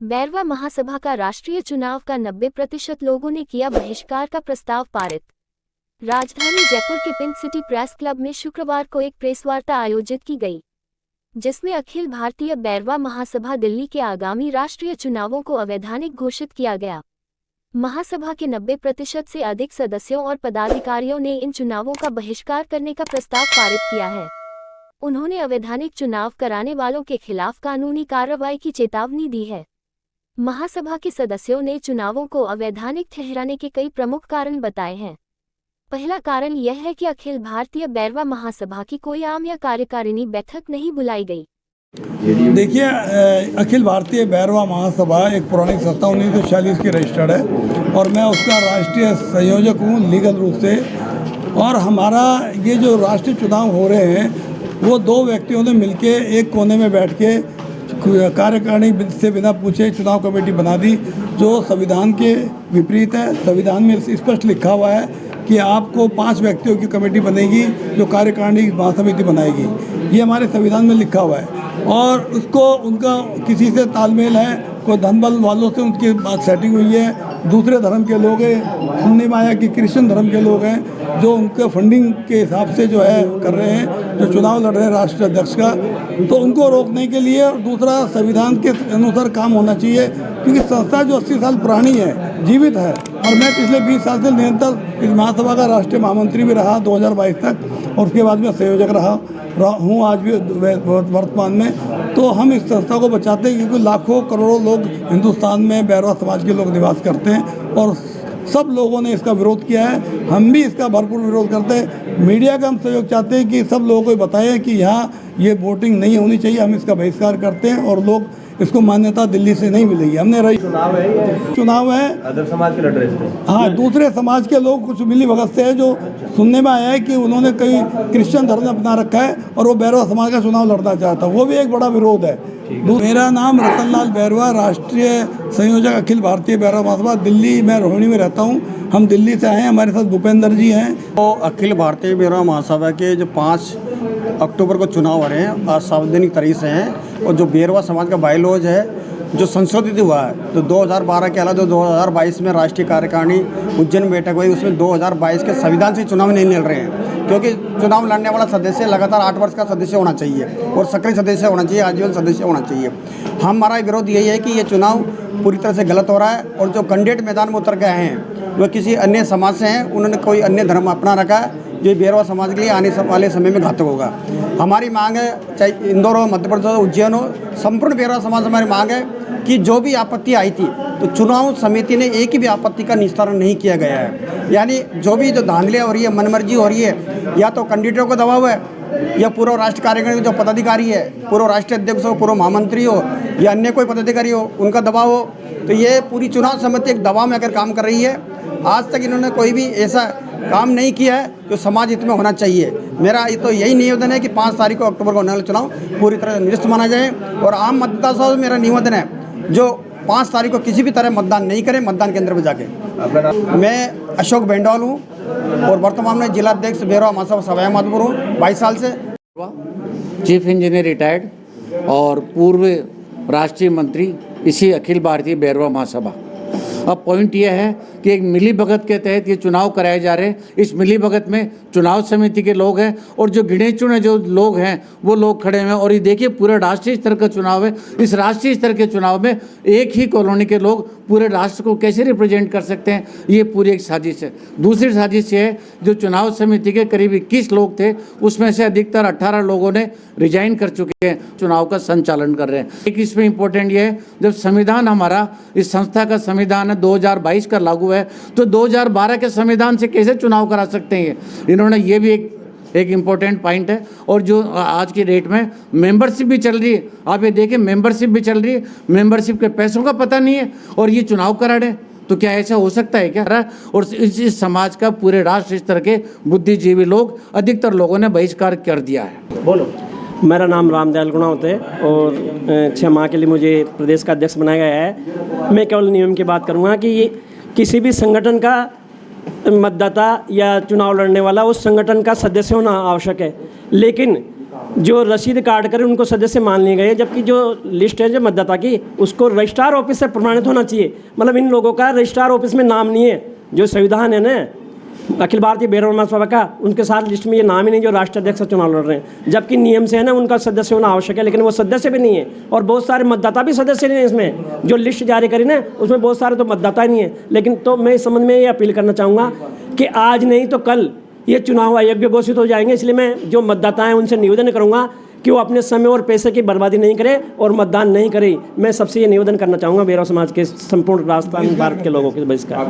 बैरवा महासभा का राष्ट्रीय चुनाव का 90% लोगों ने किया बहिष्कार का प्रस्ताव पारित। राजधानी जयपुर के पिंक सिटी प्रेस क्लब में शुक्रवार को एक प्रेस वार्ता आयोजित की गई, जिसमें अखिल भारतीय बैरवा महासभा दिल्ली के आगामी राष्ट्रीय चुनावों को अवैधानिक घोषित किया गया। महासभा के 90% से अधिक सदस्यों और पदाधिकारियों ने इन चुनावों का बहिष्कार करने का प्रस्ताव पारित किया है। उन्होंने अवैधानिक चुनाव कराने वालों के खिलाफ कानूनी कार्रवाई की चेतावनी दी है। महासभा के सदस्यों ने चुनावों को अवैधानिक ठहराने के कई प्रमुख कारण बताए हैं। पहला कारण यह है कि अखिल भारतीय बैरवा महासभा की कोई आम या कार्यकारिणी बैठक नहीं बुलाई गई। देखिए, अखिल भारतीय बैरवा महासभा एक पुरानी संस्था 1946 की रजिस्टर्ड है और मैं उसका राष्ट्रीय संयोजक हूँ लीगल रूप से। और हमारा ये जो राष्ट्रीय चुनाव हो रहे हैं वो दो व्यक्तियों ने मिलके एक कोने में बैठ के कार्यकारिणी से बिना पूछे चुनाव कमेटी बना दी, जो संविधान के विपरीत है। संविधान में स्पष्ट लिखा हुआ है कि आपको 5 व्यक्तियों की कमेटी बनेगी जो कार्यकारिणी महासमिति बनाएगी। ये हमारे संविधान में लिखा हुआ है और उसको उनका किसी से तालमेल है, कोई धनबल वालों से उनकी बात सेटिंग हुई है। दूसरे धर्म के लोग हैं, सुनने में आया कि क्रिश्चियन धर्म के लोग हैं जो उनके फंडिंग के हिसाब से जो है कर रहे हैं, जो चुनाव लड़ रहे हैं राष्ट्रीय अध्यक्ष का, तो उनको रोकने के लिए। और दूसरा, संविधान के अनुसार काम होना चाहिए क्योंकि संस्था जो 80 साल पुरानी है, जीवित है। और मैं पिछले 20 साल से निरंतर इस महासभा का राष्ट्रीय महामंत्री भी रहा 2022 तक, और उसके बाद में संयोजक रहा हूँ आज भी वर्तमान में। तो हम इस संस्था को बचाते हैं क्योंकि लाखों करोड़ों लोग हिंदुस्तान में बैरवा समाज के लोग निवास करते हैं और सब लोगों ने इसका विरोध किया है। हम भी इसका भरपूर विरोध करते हैं। मीडिया का हम सहयोग चाहते हैं कि सब लोगों को बताएं कि यहाँ ये वोटिंग नहीं होनी चाहिए। हम इसका बहिष्कार करते हैं और लोग इसको मान्यता दिल्ली से नहीं मिलेगी। हमने चुनाव है अदर समाज के लड़ रहे थे। हाँ, दूसरे समाज के लोग कुछ मिली भगत से है, जो सुनने में आया है कि उन्होंने कई क्रिश्चियन धर्म अपना रखा है और वो बैरवा समाज का चुनाव लड़ना चाहता है। वो भी एक बड़ा विरोध है। मेरा नाम रतनलाल बैरवा, राष्ट्रीय संयोजक अखिल भारतीय बैरवा महासभा, दिल्ली। मैं रोहिणी में रहता हूँ। हम दिल्ली से आए हैं। हमारे साथ भूपेंद्र जी हैं। तो अखिल भारतीय बैरवा महासभा के जो 5 अक्टूबर को चुनाव हो रहे हैं, आज सार्वजनिक तरीके से हैं। और जो बैरवा समाज का बायलॉज है जो संशोधित हुआ है, तो 2012 के अलावा जो 2022 में राष्ट्रीय कार्यकारिणी उज्जैन बैठक हुई, उसमें 2022 के संविधान से चुनाव नहीं लड़ रहे हैं क्योंकि चुनाव लड़ने वाला सदस्य लगातार 8 वर्ष का सदस्य होना चाहिए और सक्रिय सदस्य होना चाहिए, आजीवन सदस्य होना चाहिए। हमारा विरोध यही है कि ये चुनाव पूरी तरह से गलत हो रहा है और जो कैंडिडेट मैदान में उतर गए हैं वह किसी अन्य समाज से हैं, उन्होंने कोई अन्य धर्म अपना रखा है जो बैरवा समाज के लिए आने वाले समय में घातक होगा। हमारी मांग है, चाहे इंदौर हो, मध्य प्रदेश हो, उज्जैन हो, संपूर्ण बैरवा समाज हमारी मांग है कि जो भी आपत्ति आई थी तो चुनाव समिति ने एक भी आपत्ति का निस्तारण नहीं किया गया है। यानी जो भी जो धांधलियाँ हो रही है, मनमर्जी हो रही है, या तो कैंडिडेटों को दबाव है या पूर्व राष्ट्रीय कार्यकारिणी जो पदाधिकारी है, पूर्व राष्ट्रीय अध्यक्ष हो, पूर्व महामंत्री हो या अन्य कोई पदाधिकारी हो, उनका दबाव हो। तो ये पूरी चुनाव समिति एक दबाव में अगर काम कर रही है। आज तक इन्होंने कोई भी ऐसा काम नहीं किया है जो समाज हित में होना चाहिए। मेरा तो यही निवेदन है कि 5 तारीख को अक्टूबर को होने वाला चुनाव पूरी तरह से निरस्त माना जाए। और आम मतदाताओं से मेरा निवेदन है जो 5 तारीख को किसी भी तरह मतदान नहीं करें, मतदान केंद्र पर जाके। मैं अशोक बेंडवाल हूँ और वर्तमान में जिला अध्यक्ष बैरवा महासभा सवाई माधोपुर हूँ 22 साल से। चीफ इंजीनियर रिटायर्ड और पूर्व राष्ट्रीय मंत्री इसी अखिल भारतीय बैरवा महासभा। अब पॉइंट यह है कि एक मिली भगत के तहत ये चुनाव कराए जा रहे हैं। इस मिली भगत में चुनाव समिति के लोग हैं और जो गिने चुने जो लोग हैं वो लोग खड़े हैं। और ये देखिए, पूरे राष्ट्रीय स्तर का चुनाव है। इस राष्ट्रीय स्तर के चुनाव में एक ही कॉलोनी के लोग पूरे राष्ट्र को कैसे रिप्रेजेंट कर सकते हैं? ये पूरी एक साजिश है। दूसरी साजिश ये है, जो चुनाव समिति के करीब 21 लोग थे, उसमें से अधिकतर 18 लोगों ने रिजाइन कर चुके हैं, चुनाव का संचालन कर रहे हैं। एक इसमें इम्पोर्टेंट ये है, जब संविधान हमारा इस संस्था का संविधान है 2022 का लागू है, तो 2012 के संविधान से कैसे चुनाव करा सकते हैं? इन्होंने ये भी एक इम्पोर्टेंट पॉइंट है। और जो आज की डेट में मेंबरशिप भी चल रही है, आप ये देखें, मेंबरशिप भी चल रही है, मेंबरशिप के पैसों का पता नहीं है और ये चुनाव करा रहे। तो क्या ऐसा हो सकता है क्या? और इस समाज का पूरे राष्ट्र स्तर के बुद्धिजीवी लोग, अधिकतर लोगों ने बहिष्कार कर दिया है। बोलो। मेरा नाम रामदयाल गुणावत है और 6 माह के लिए मुझे प्रदेश का अध्यक्ष बनाया गया है। मैं केवल नियम की बात करूँगा कि ये किसी भी संगठन का मतदाता या चुनाव लड़ने वाला उस संगठन का सदस्य होना आवश्यक है, लेकिन जो रसीद काट कर उनको सदस्य मान लिए गए, जबकि जो लिस्ट है जो मतदाता की उसको रजिस्ट्रार ऑफिस से प्रमाणित होना चाहिए। मतलब इन लोगों का रजिस्ट्रार ऑफिस में नाम नहीं है। जो संविधान है ना अखिल भारतीय भैरवा महासभा का, उनके साथ लिस्ट में ये नाम ही नहीं जो राष्ट्रीय अध्यक्ष चुनाव लड़ रहे हैं, जबकि नियम से है ना उनका सदस्य होना आवश्यक है, लेकिन वो सदस्य भी नहीं है। और बहुत सारे मतदाता भी सदस्य नहीं है इसमें। जो लिस्ट जारी करी ना उसमें बहुत सारे तो मतदाता ही नहीं है। लेकिन तो मैं इस संबंध में ये अपील करना चाहूँगा कि आज नहीं तो कल ये चुनाव अयोग्य घोषित हो जाएंगे। इसलिए मैं जो मतदाता हैं उनसे निवेदन करूँगा कि वो अपने समय और पैसे की बर्बादी नहीं करें और मतदान नहीं करें। मैं सबसे ये निवेदन करना चाहूँगा बेरवा समाज के संपूर्ण राजस्थान भारत के लोगों के बहिष्कार।